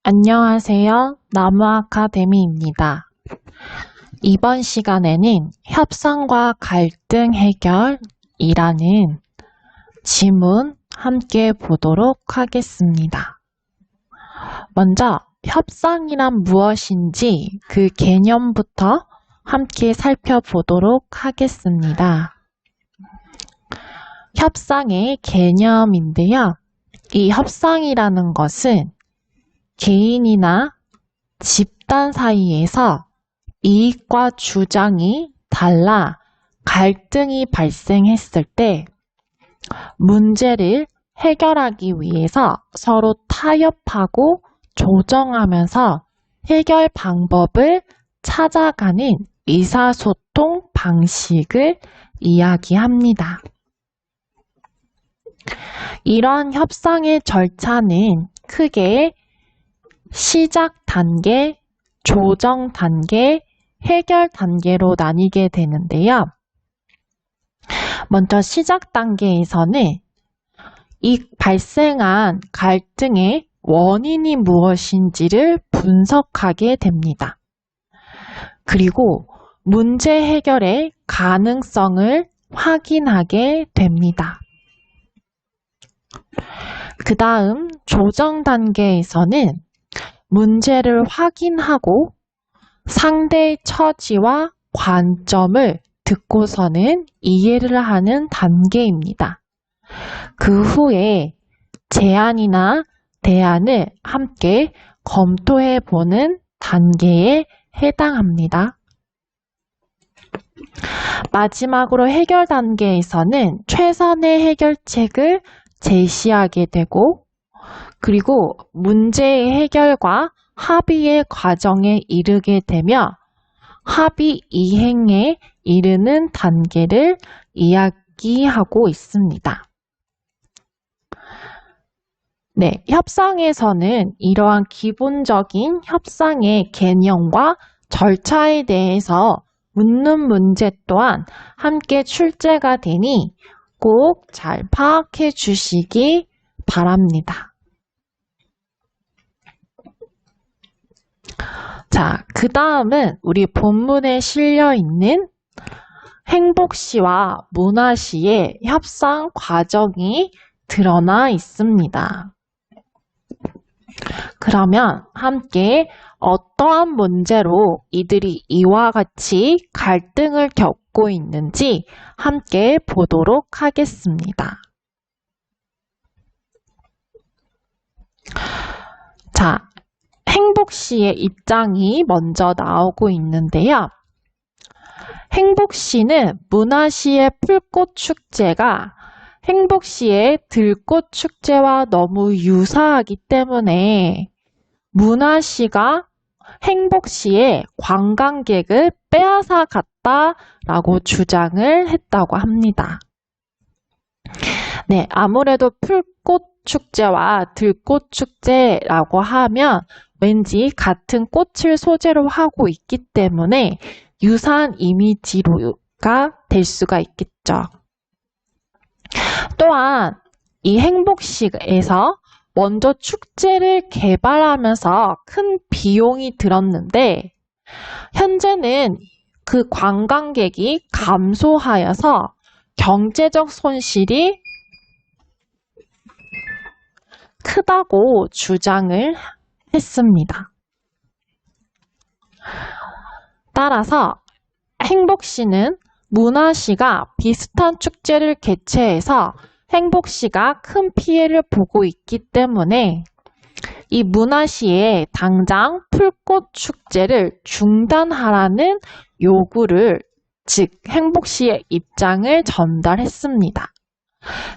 안녕하세요. 나무 아카데미입니다. 이번 시간에는 협상과 갈등 해결이라는 지문 함께 보도록 하겠습니다. 먼저 협상이란 무엇인지 그 개념부터 함께 살펴보도록 하겠습니다. 협상의 개념인데요. 이 협상이라는 것은 개인이나 집단 사이에서 이익과 주장이 달라 갈등이 발생했을 때 문제를 해결하기 위해서 서로 타협하고 조정하면서 해결 방법을 찾아가는 의사소통 방식을 이야기합니다. 이러한 협상의 절차는 크게 시작 단계, 조정 단계, 해결 단계로 나뉘게 되는데요. 먼저 시작 단계에서는 이 발생한 갈등의 원인이 무엇인지를 분석하게 됩니다. 그리고 문제 해결의 가능성을 확인하게 됩니다. 그 다음 조정 단계에서는 문제를 확인하고 상대의 처지와 관점을 듣고서는 이해를 하는 단계입니다. 그 후에 제안이나 대안을 함께 검토해 보는 단계에 해당합니다. 마지막으로 해결 단계에서는 최선의 해결책을 제시하게 되고 그리고 문제의 해결과 합의의 과정에 이르게 되며 합의 이행에 이르는 단계를 이야기하고 있습니다. 네, 협상에서는 이러한 기본적인 협상의 개념과 절차에 대해서 묻는 문제 또한 함께 출제가 되니 꼭 잘 파악해 주시기 바랍니다. 자, 그 다음은 우리 본문에 실려 있는 행복시와 문화시의 협상 과정이 드러나 있습니다. 그러면 함께 어떠한 문제로 이들이 이와 같이 갈등을 겪고 있는지 함께 보도록 하겠습니다. 자, 행복시의 입장이 먼저 나오고 있는데요. 행복시는 문화시의 풀꽃축제가 행복시의 들꽃축제와 너무 유사하기 때문에 문화시가 행복시의 관광객을 빼앗아 갔다라고 주장을 했다고 합니다. 네, 아무래도 풀꽃축제와 들꽃축제라고 하면 왠지 같은 꽃을 소재로 하고 있기 때문에 유사한 이미지가 될 수가 있겠죠. 또한 이 행복시에서 먼저 축제를 개발하면서 큰 비용이 들었는데 현재는 그 관광객이 감소하여서 경제적 손실이 크다고 주장을 했습니다. 따라서 행복시는 문화시가 비슷한 축제를 개최해서 행복시가 큰 피해를 보고 있기 때문에 이 문화시에 당장 풀꽃 축제를 중단하라는 요구를, 즉 행복시의 입장을 전달했습니다.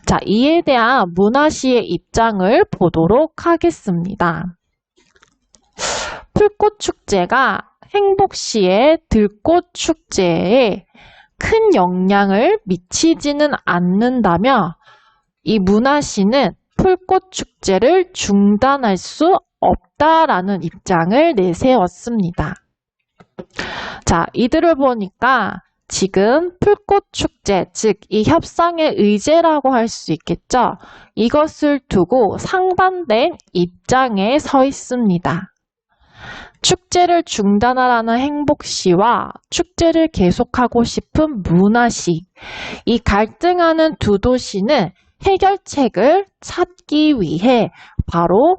자, 이에 대한 문화시의 입장을 보도록 하겠습니다. 풀꽃축제가 행복시의 들꽃축제에 큰 영향을 미치지는 않는다며 이 문화시는 풀꽃축제를 중단할 수 없다라는 입장을 내세웠습니다. 자, 이들을 보니까 지금 풀꽃축제, 즉 이 협상의 의제라고 할 수 있겠죠. 이것을 두고 상반된 입장에 서 있습니다. 축제를 중단하라는 행복시와 축제를 계속하고 싶은 문화시, 이 갈등하는 두 도시는 해결책을 찾기 위해 바로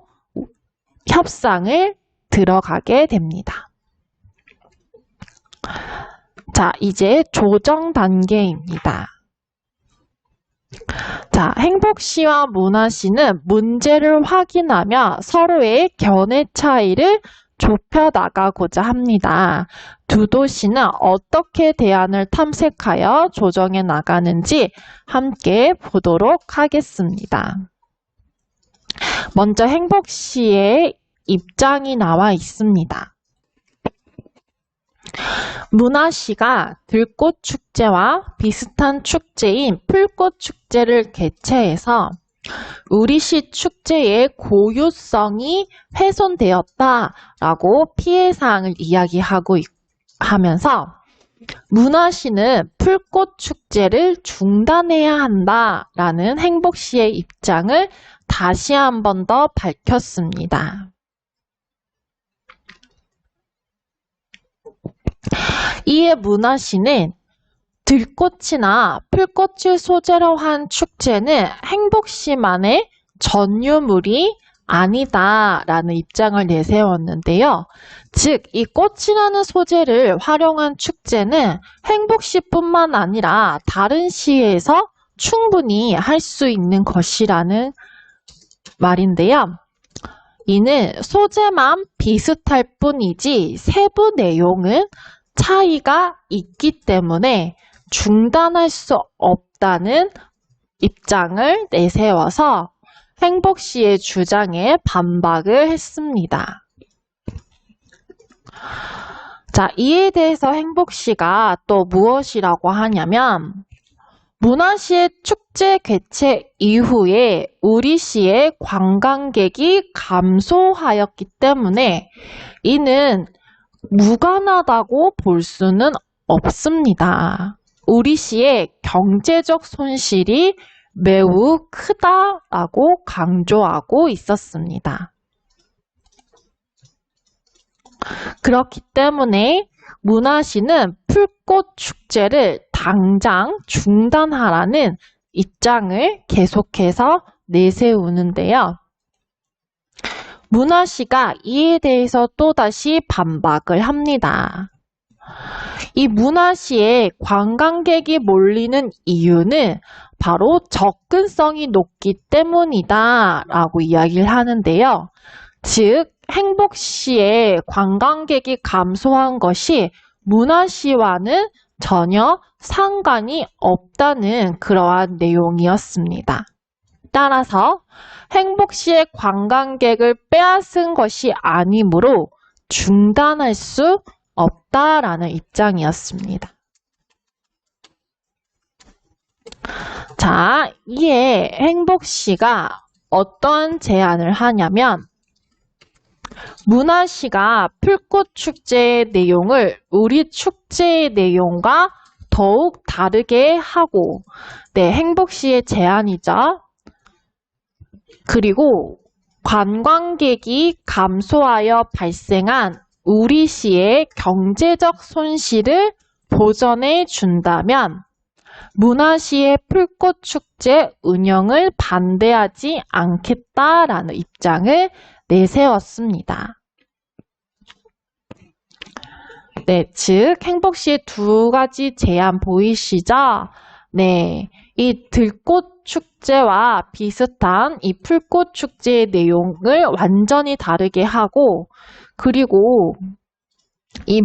협상을 들어가게 됩니다. 자, 이제 조정 단계입니다. 자, 행복시와 문화시는 문제를 확인하며 서로의 견해 차이를 좁혀 나가고자 합니다. 두 도시는 어떻게 대안을 탐색하여 조정해 나가는지 함께 보도록 하겠습니다. 먼저 행복시의 입장이 나와 있습니다. 문화시가 들꽃축제와 비슷한 축제인 풀꽃축제를 개최해서 우리 시 축제의 고유성이 훼손되었다라고 피해사항을 이야기하면서 문화시는 풀꽃축제를 중단해야 한다라는 행복시의 입장을 다시 한 번 더 밝혔습니다. 이에 문화시는 들꽃이나 풀꽃을 소재로 한 축제는 행복시만의 전유물이 아니다라는 입장을 내세웠는데요. 즉, 이 꽃이라는 소재를 활용한 축제는 행복시뿐만 아니라 다른 시에서 충분히 할 수 있는 것이라는 말인데요. 이는 소재만 비슷할 뿐이지 세부 내용은 차이가 있기 때문에 중단할 수 없다는 입장을 내세워서 행복시의 주장에 반박을 했습니다. 자, 이에 대해서 행복시가 또 무엇이라고 하냐면 문화시의 축제 개최 이후에 우리 시의 관광객이 감소하였기 때문에 이는 무관하다고 볼 수는 없습니다. 우리 시의 경제적 손실이 매우 크다라고 강조하고 있었습니다. 그렇기 때문에 문화시는 풀꽃 축제를 당장 중단하라는 입장을 계속해서 내세우는데요. 문화시가 이에 대해서 또다시 반박을 합니다. 이 문화시에 관광객이 몰리는 이유는 바로 접근성이 높기 때문이다 라고 이야기를 하는데요. 즉, 행복시에 관광객이 감소한 것이 문화시와는 전혀 상관이 없다는 그러한 내용이었습니다. 따라서 행복시의 관광객을 빼앗은 것이 아니므로 중단할 수 없다라는 입장이었습니다. 자, 이에 행복시가 어떤 제안을 하냐면 문화시가 풀꽃축제의 내용을 우리 축제의 내용과 더욱 다르게 하고 행복시의 제안이죠. 그리고 관광객이 감소하여 발생한 우리 시의 경제적 손실을 보전해 준다면 문화시의 풀꽃축제 운영을 반대하지 않겠다라는 입장을 내세웠습니다. 즉 행복시의 두 가지 제안 보이시죠? 이 들꽃 축제와 비슷한 이 풀꽃 축제의 내용을 완전히 다르게 하고 그리고 이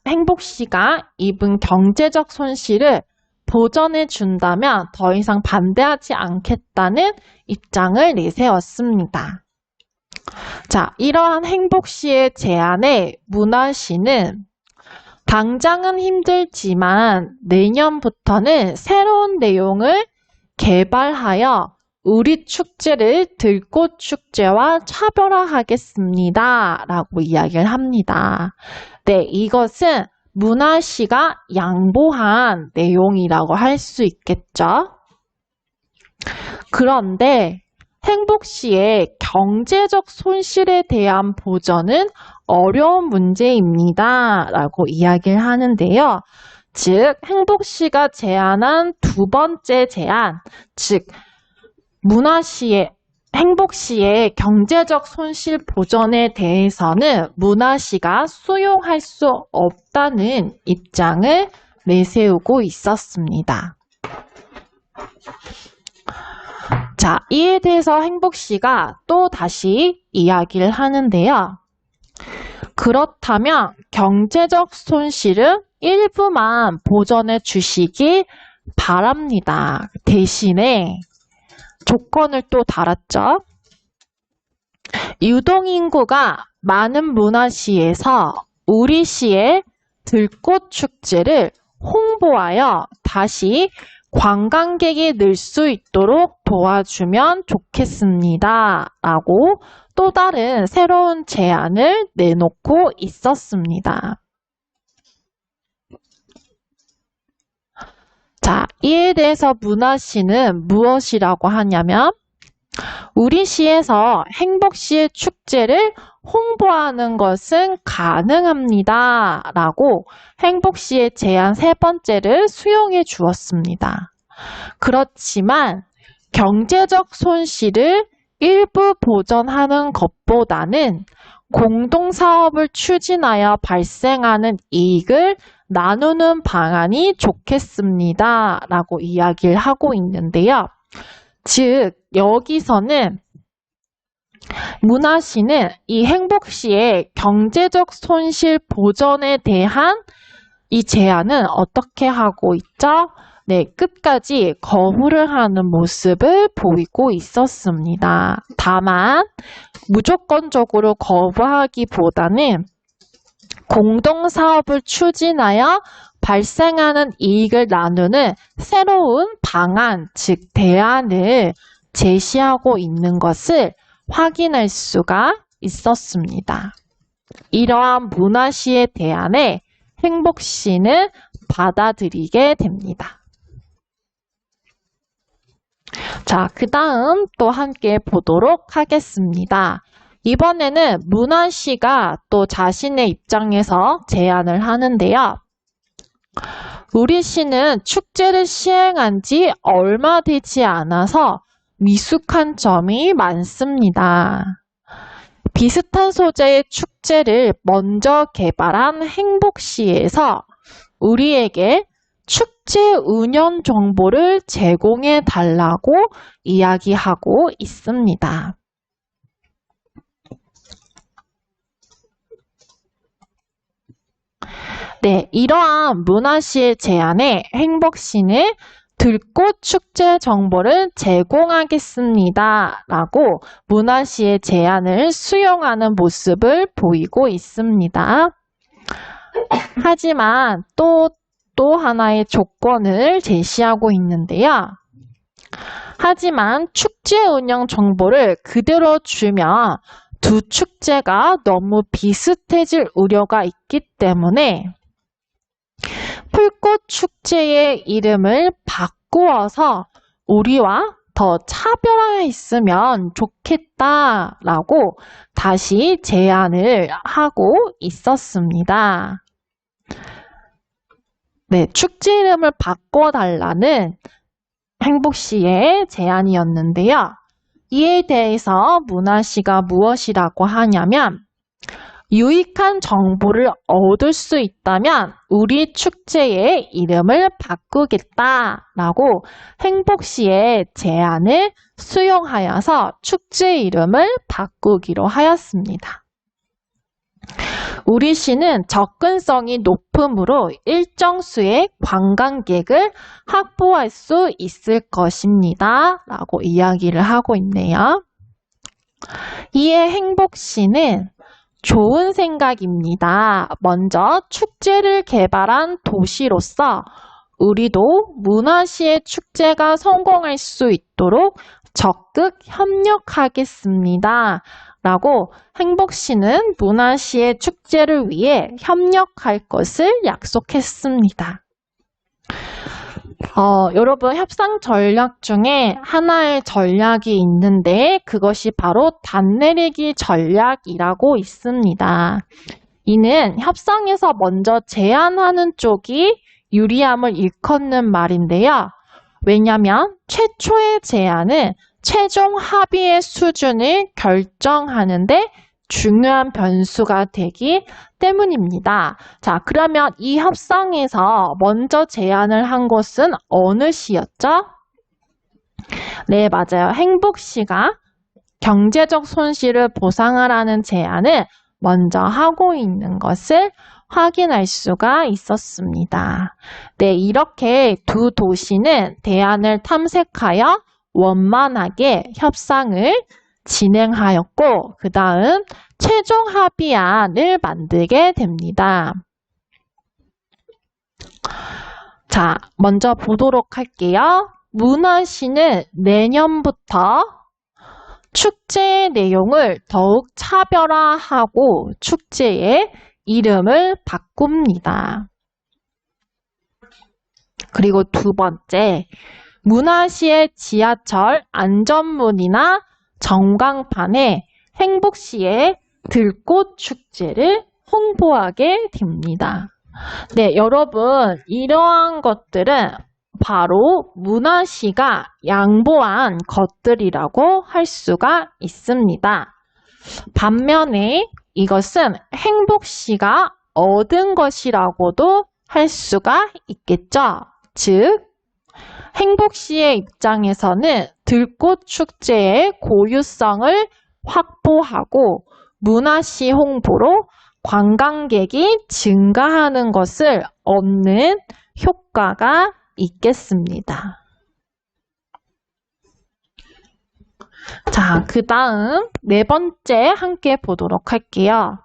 행복시가 입은 경제적 손실을 보전해 준다면 더 이상 반대하지 않겠다는 입장을 내세웠습니다. 자, 이러한 행복시의 제안에 문화시는 당장은 힘들지만 내년부터는 새로운 내용을 개발하여 우리 축제를 들꽃축제와 차별화하겠습니다. 라고 이야기를 합니다. 이것은 문화시가 양보한 내용이라고 할 수 있겠죠. 그런데 행복시의 경제적 손실에 대한 보전은 어려운 문제입니다. 라고 이야기를 하는데요. 즉, 행복시가 제안한 두 번째 제안, 즉, 행복시의 경제적 손실 보전에 대해서는 문화시가 수용할 수 없다는 입장을 내세우고 있었습니다. 자, 이에 대해서 행복시가 또 다시 이야기를 하는데요. 그렇다면 경제적 손실은 일부만 보전해 주시기 바랍니다. 대신에 조건을 또 달았죠. 유동인구가 많은 문화시에서 우리 시의 들꽃 축제를 홍보하여 다시 관광객이 늘 수 있도록 도와주면 좋겠습니다. 라고 또 다른 새로운 제안을 내놓고 있었습니다. 자, 이에 대해서 문화시는 무엇이라고 하냐면 우리 시에서 행복시의 축제를 홍보하는 것은 가능합니다. 라고 행복시의 제안 세 번째를 수용해 주었습니다. 그렇지만 경제적 손실을 일부 보전하는 것보다는 공동사업을 추진하여 발생하는 이익을 나누는 방안이 좋겠습니다. 라고 이야기를 하고 있는데요. 즉, 여기서는 문화시는 이 행복시의 경제적 손실 보전에 대한 이 제안은 어떻게 하고 있죠? 네, 끝까지 거부를 하는 모습을 보이고 있었습니다. 다만 무조건적으로 거부하기보다는 공동사업을 추진하여 발생하는 이익을 나누는 새로운 방안, 즉 대안을 제시하고 있는 것을 확인할 수가 있었습니다. 이러한 문화시의 대안에 행복시는 받아들이게 됩니다. 자, 그 다음 또 함께 보도록 하겠습니다. 이번에는 문화시가 또 자신의 입장에서 제안을 하는데요. 우리 시는 축제를 시행한 지 얼마 되지 않아서 미숙한 점이 많습니다. 비슷한 소재의 축제를 먼저 개발한 행복시에서 우리에게 축제 운영 정보를 제공해 달라고 이야기하고 있습니다. 네, 이러한 문화시의 제안에 행복시는 들꽃 축제 정보를 제공하겠습니다. 라고 문화시의 제안을 수용하는 모습을 보이고 있습니다. 하지만 또 하나의 조건을 제시하고 있는데요. 하지만 축제 운영 정보를 그대로 주면 두 축제가 너무 비슷해질 우려가 있기 때문에 풀꽃 축제의 이름을 바꾸어서 우리와 더 차별화했으면 좋겠다라고 다시 제안을 하고 있었습니다. 네, 축제 이름을 바꿔달라는 행복시의 제안이었는데요. 이에 대해서 문화시가 무엇이라고 하냐면 유익한 정보를 얻을 수 있다면 우리 축제의 이름을 바꾸겠다라고 행복시의 제안을 수용하여서 축제 이름을 바꾸기로 하였습니다. 우리 시는 접근성이 높으므로 일정 수의 관광객을 확보할 수 있을 것입니다. 라고 이야기를 하고 있네요. 이에 행복시는 좋은 생각입니다. 먼저 축제를 개발한 도시로서 우리도 문화시의 축제가 성공할 수 있도록 적극 협력하겠습니다. 라고 행복시는 문화시의 축제를 위해 협력할 것을 약속했습니다. 여러분 협상 전략 중에 하나의 전략이 있는데 그것이 바로 단내리기 전략이라고 있습니다. 이는 협상에서 먼저 제안하는 쪽이 유리함을 일컫는 말인데요. 왜냐하면 최초의 제안은 최종 합의의 수준을 결정하는데 중요한 변수가 되기 때문입니다. 자, 그러면 이 협상에서 먼저 제안을 한 것은 어느 시였죠? 네, 맞아요. 행복시가 경제적 손실을 보상하라는 제안을 먼저 하고 있는 것을 확인할 수가 있었습니다. 네, 이렇게 두 도시는 대안을 탐색하여 원만하게 협상을 진행하였고 그 다음 최종 합의안을 만들게 됩니다. 자, 먼저 보도록 할게요. 문화시는 내년부터 축제의 내용을 더욱 차별화하고 축제의 이름을 바꿉니다. 그리고 두 번째, 문화시의 지하철 안전문이나 전광판에 행복시의 들꽃 축제를 홍보하게 됩니다. 네, 여러분, 이러한 것들은 바로 문화시가 양보한 것들이라고 할 수가 있습니다. 반면에 이것은 행복시가 얻은 것이라고도 할 수가 있겠죠. 즉, 행복시의 입장에서는 들꽃 축제의 고유성을 확보하고 문화시 홍보로 관광객이 증가하는 것을 얻는 효과가 있겠습니다. 자, 그 다음 네 번째 함께 보도록 할게요.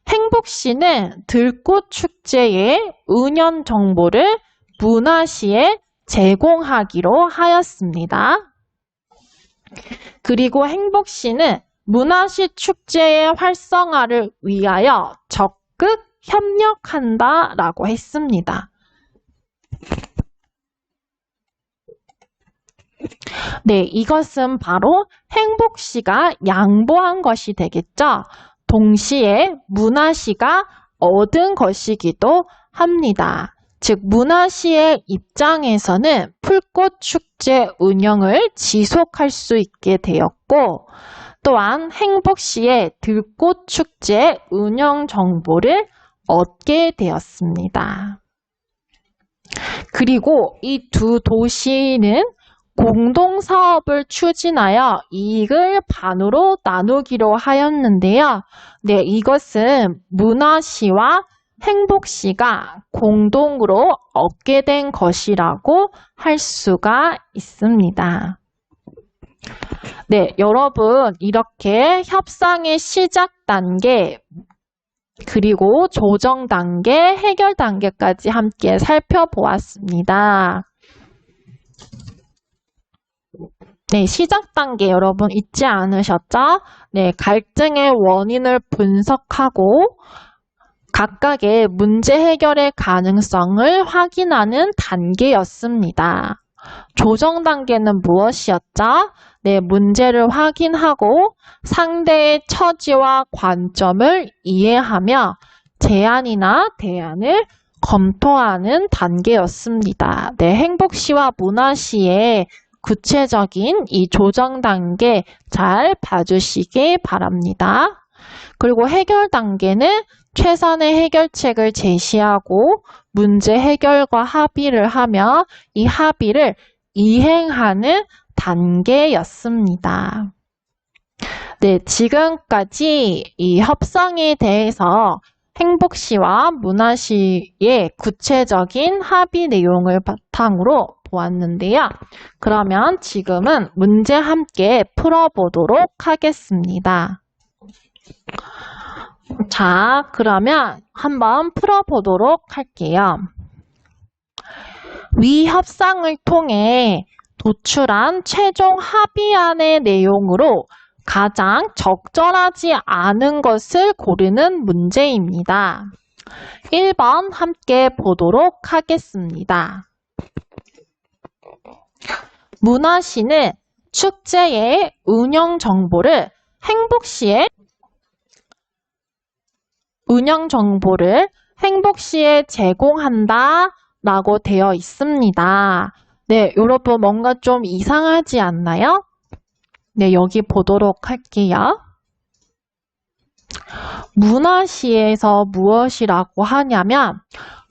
행복시는 들꽃 축제의 운영 정보를 문화시에 제공하기로 하였습니다. 그리고 행복시는 문화시 축제의 활성화를 위하여 적극 협력한다라고 했습니다. 네, 이것은 바로 행복시가 양보한 것이 되겠죠. 동시에 문화시가 얻은 것이기도 합니다. 즉, 문화시의 입장에서는 풀꽃 축제 운영을 지속할 수 있게 되었고, 또한 행복시의 들꽃 축제 운영 정보를 얻게 되었습니다. 그리고 이 두 도시는 공동사업을 추진하여 이익을 반으로 나누기로 하였는데요. 네, 이것은 문화시와 행복시가 공동으로 얻게 된 것이라고 할 수가 있습니다. 네, 여러분, 이렇게 협상의 시작 단계, 그리고 조정 단계, 해결 단계까지 함께 살펴보았습니다. 네, 시작 단계 여러분 잊지 않으셨죠? 네, 갈등의 원인을 분석하고 각각의 문제 해결의 가능성을 확인하는 단계였습니다. 조정 단계는 무엇이었죠? 네, 문제를 확인하고 상대의 처지와 관점을 이해하며 제안이나 대안을 검토하는 단계였습니다. 네, 행복시와 문화시의 구체적인 이 조정 단계 잘 봐주시기 바랍니다. 그리고 해결 단계는 최선의 해결책을 제시하고 문제 해결과 합의를 하며 이 합의를 이행하는 단계였습니다. 네, 지금까지 이 협상에 대해서 행복시와 문화시의 구체적인 합의 내용을 바탕으로 보았는데요. 그러면 지금은 문제 함께 풀어보도록 하겠습니다. 자, 그러면 한번 풀어보도록 할게요. 위 협상을 통해 도출한 최종 합의안의 내용으로 가장 적절하지 않은 것을 고르는 문제입니다. 1번 함께 보도록 하겠습니다. 문화시는 축제의 운영 정보를 행복시에 제공한다 라고 되어 있습니다. 네, 여러분 뭔가 좀 이상하지 않나요? 네, 여기 보도록 할게요. 문화시에서 무엇이라고 하냐면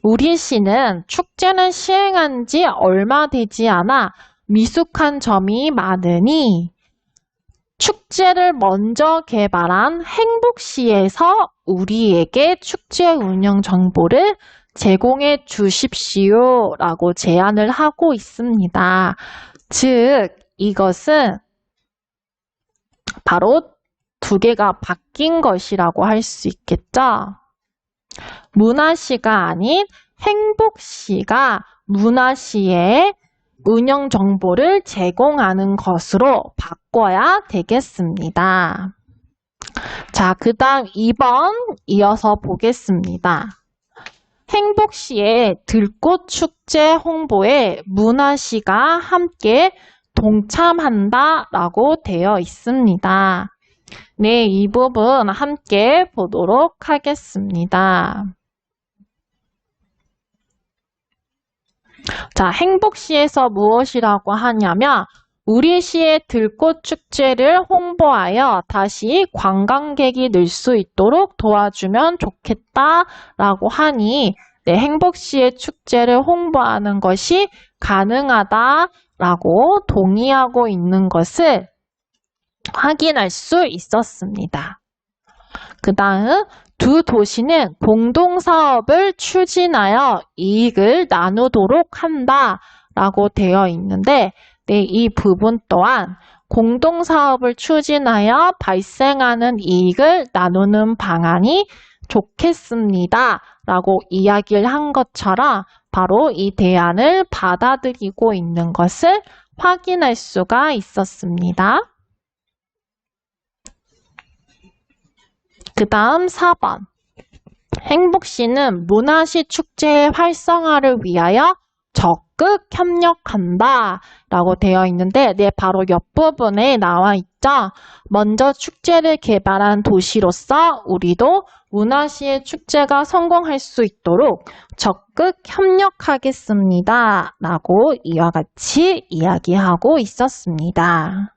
우리 시는 축제는 시행한 지 얼마 되지 않아 미숙한 점이 많으니 축제를 먼저 개발한 행복시에서 우리에게 축제 운영 정보를 제공해 주십시오 라고 제안을 하고 있습니다. 즉, 이것은 바로 두 개가 바뀐 것이라고 할 수 있겠죠. 문화시가 아닌 행복시가 문화시에 운영 정보를 제공하는 것으로 바꿔야 되겠습니다. 자, 그 다음 2번 이어서 보겠습니다. 행복시의 들꽃축제 홍보에 문화시가 함께 동참한다 라고 되어 있습니다. 네, 이 부분 함께 보도록 하겠습니다. 자, 행복시에서 무엇이라고 하냐면 우리 시의 들꽃축제를 홍보하여 다시 관광객이 늘 수 있도록 도와주면 좋겠다라고 하니 네, 행복시의 축제를 홍보하는 것이 가능하다라고 동의하고 있는 것을 확인할 수 있었습니다. 그 다음 두 도시는 공동사업을 추진하여 이익을 나누도록 한다라고 되어 있는데 네, 이 부분 또한 공동사업을 추진하여 발생하는 이익을 나누는 방안이 좋겠습니다. 라고 이야기를 한 것처럼 바로 이 대안을 받아들이고 있는 것을 확인할 수가 있었습니다. 그 다음 4번. 행복시는 문화시 축제의 활성화를 위하여 적극 협력한다 라고 되어 있는데 네, 바로 옆부분에 나와 있죠. 먼저 축제를 개발한 도시로서 우리도 문화시의 축제가 성공할 수 있도록 적극 협력하겠습니다 라고 이와 같이 이야기하고 있었습니다.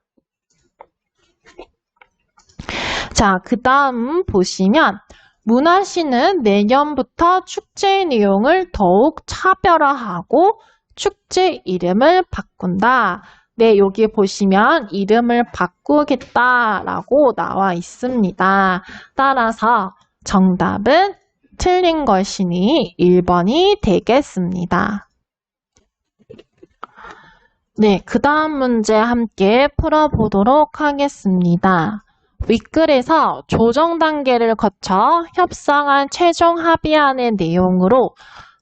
자, 그 다음 보시면 문화시는 내년부터 축제의 내용을 더욱 차별화하고 축제 이름을 바꾼다. 네, 여기 보시면 이름을 바꾸겠다라고 나와 있습니다. 따라서 정답은 틀린 것이니 1번이 되겠습니다. 네, 그 다음 문제 함께 풀어보도록 하겠습니다. 윗글에서 조정 단계를 거쳐 협상한 최종 합의안의 내용으로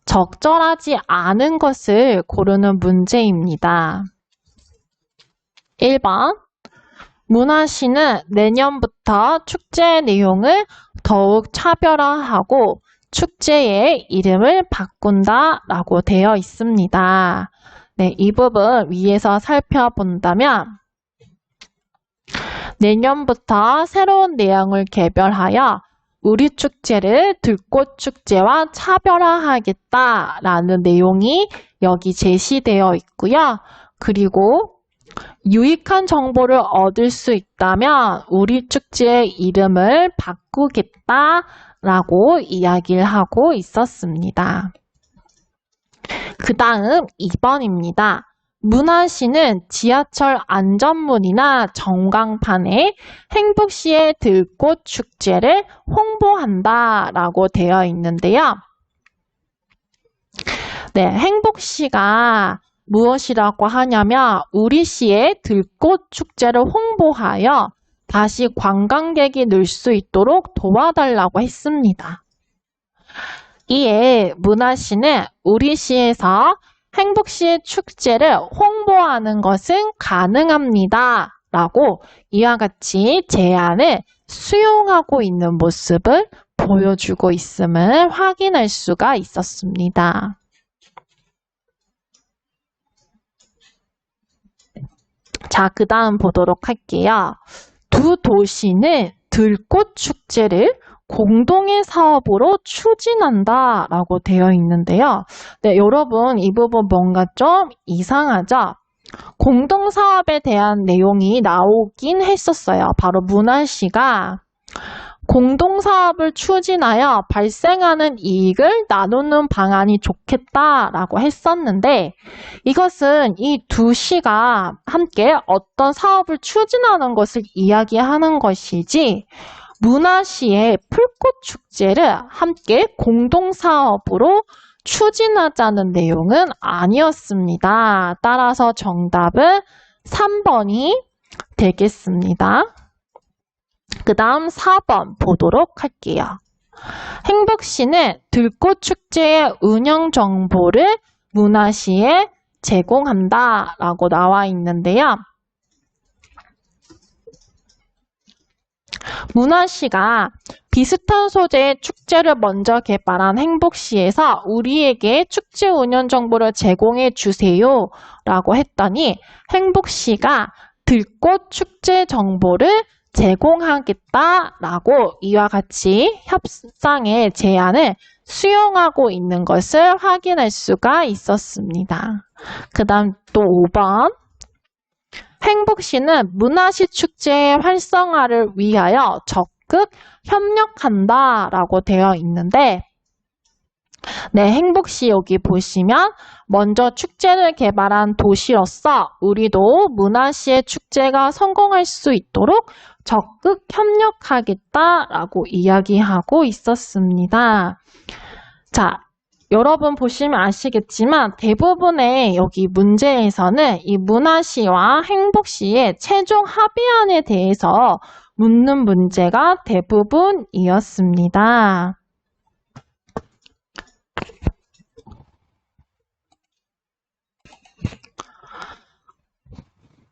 적절하지 않은 것을 고르는 문제입니다. 1번. 문화시는 내년부터 축제의 내용을 더욱 차별화하고 축제의 이름을 바꾼다 라고 되어 있습니다. 네, 이 부분 위에서 살펴본다면 내년부터 새로운 내용을 개별하여 우리 축제를 들꽃축제와 차별화하겠다라는 내용이 여기 제시되어 있고요. 그리고 유익한 정보를 얻을 수 있다면 우리 축제의 이름을 바꾸겠다라고 이야기를 하고 있었습니다. 그 다음 2번입니다. 문화시는 지하철 안전문이나 전광판에 행복시의 들꽃축제를 홍보한다 라고 되어 있는데요. 네, 행복시가 무엇이라고 하냐면 우리 시의 들꽃축제를 홍보하여 다시 관광객이 늘 수 있도록 도와달라고 했습니다. 이에 문화시는 우리 시에서 행복시의 축제를 홍보하는 것은 가능합니다 라고 이와 같이 제안을 수용하고 있는 모습을 보여주고 있음을 확인할 수가 있었습니다. 자, 그 다음 보도록 할게요. 두 도시는 들꽃 축제를 공동의 사업으로 추진한다 라고 되어 있는데요. 네, 여러분 이 부분 뭔가 좀 이상하죠? 공동사업에 대한 내용이 나오긴 했었어요. 바로 문화시가 공동사업을 추진하여 발생하는 이익을 나누는 방안이 좋겠다라고 했었는데 이것은 이 두 시가 함께 어떤 사업을 추진하는 것을 이야기하는 것이지 문화시의 풀꽃축제를 함께 공동사업으로 추진하자는 내용은 아니었습니다. 따라서 정답은 3번이 되겠습니다. 그 다음 4번 보도록 할게요. 행복시는 들꽃축제의 운영 정보를 문화시에 제공한다 라고 나와 있는데요. 문화시가 비슷한 소재의 축제를 먼저 개발한 행복시에서 우리에게 축제 운영 정보를 제공해 주세요 라고 했더니 행복시가 들꽃 축제 정보를 제공하겠다라고 이와 같이 협상의 제안을 수용하고 있는 것을 확인할 수가 있었습니다. 그 다음 또 5번. 행복시는 문화시 축제의 활성화를 위하여 적극 협력한다라고 되어 있는데 네, 행복시 여기 보시면 먼저 축제를 개발한 도시로서 우리도 문화시의 축제가 성공할 수 있도록 적극 협력하겠다라고 이야기하고 있었습니다. 자, 여러분 보시면 아시겠지만 대부분의 여기 문제에서는 이 문화시와 행복시의 최종 합의안에 대해서 묻는 문제가 대부분이었습니다.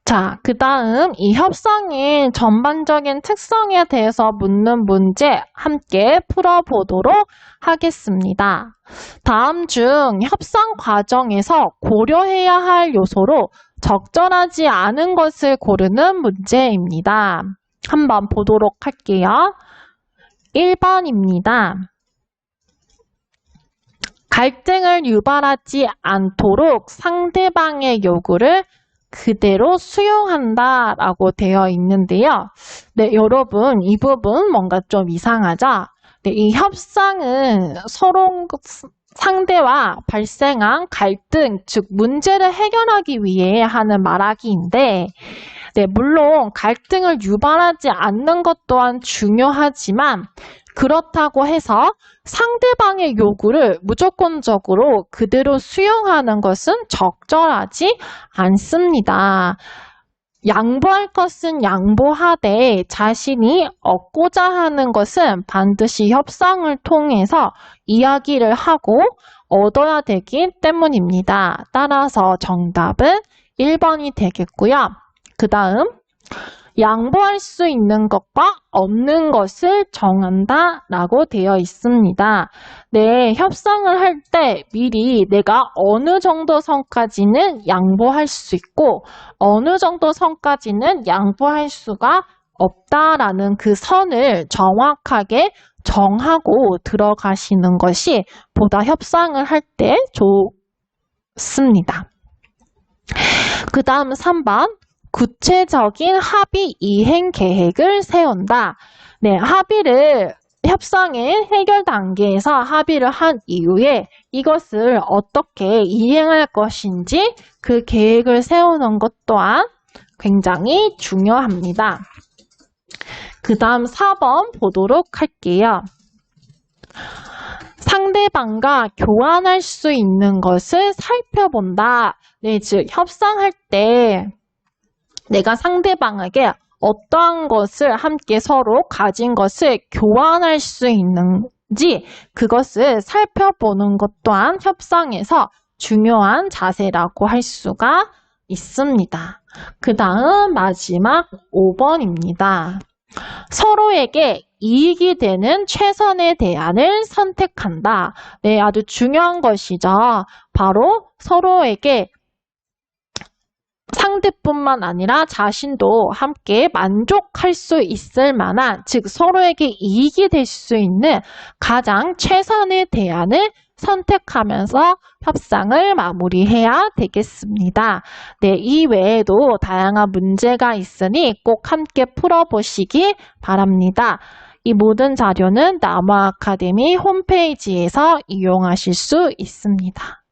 자, 그 다음 이 협상의 전반적인 특성에 대해서 묻는 문제 함께 풀어보도록 하겠습니다. 다음 중 협상 과정에서 고려해야 할 요소로 적절하지 않은 것을 고르는 문제입니다. 한번 보도록 할게요. 1번입니다. 갈등을 유발하지 않도록 상대방의 요구를 그대로 수용한다라고 되어 있는데요. 네, 여러분 이 부분 뭔가 좀 이상하죠? 네, 이 협상은 서로 상대와 발생한 갈등, 즉 문제를 해결하기 위해 하는 말하기인데 네, 물론 갈등을 유발하지 않는 것 또한 중요하지만 그렇다고 해서 상대방의 요구를 무조건적으로 그대로 수용하는 것은 적절하지 않습니다. 양보할 것은 양보하되 자신이 얻고자 하는 것은 반드시 협상을 통해서 이야기를 하고 얻어야 되기 때문입니다. 따라서 정답은 1번이 되겠고요. 그 다음 양보할 수 있는 것과 없는 것을 정한다 라고 되어 있습니다. 네, 협상을 할 때 미리 내가 어느 정도 선까지는 양보할 수 있고 어느 정도 선까지는 양보할 수가 없다라는 그 선을 정확하게 정하고 들어가시는 것이 보다 협상을 할 때 좋습니다. 그 다음 3번. 구체적인 합의 이행 계획을 세운다. 네, 협상의 해결 단계에서 합의를 한 이후에 이것을 어떻게 이행할 것인지 그 계획을 세우는 것 또한 굉장히 중요합니다. 그 다음 4번 보도록 할게요. 상대방과 교환할 수 있는 것을 살펴본다. 네, 즉 협상할 때 내가 상대방에게 어떠한 것을 함께 서로 가진 것을 교환할 수 있는지 그것을 살펴보는 것 또한 협상에서 중요한 자세라고 할 수가 있습니다. 그 다음 마지막 5번입니다. 서로에게 이익이 되는 최선의 대안을 선택한다. 네, 아주 중요한 것이죠. 바로 서로에게 상대뿐만 아니라 자신도 함께 만족할 수 있을 만한, 즉 서로에게 이익이 될 수 있는 가장 최선의 대안을 선택하면서 협상을 마무리해야 되겠습니다. 네, 이 외에도 다양한 문제가 있으니 꼭 함께 풀어보시기 바랍니다. 이 모든 자료는 나무 아카데미 홈페이지에서 이용하실 수 있습니다.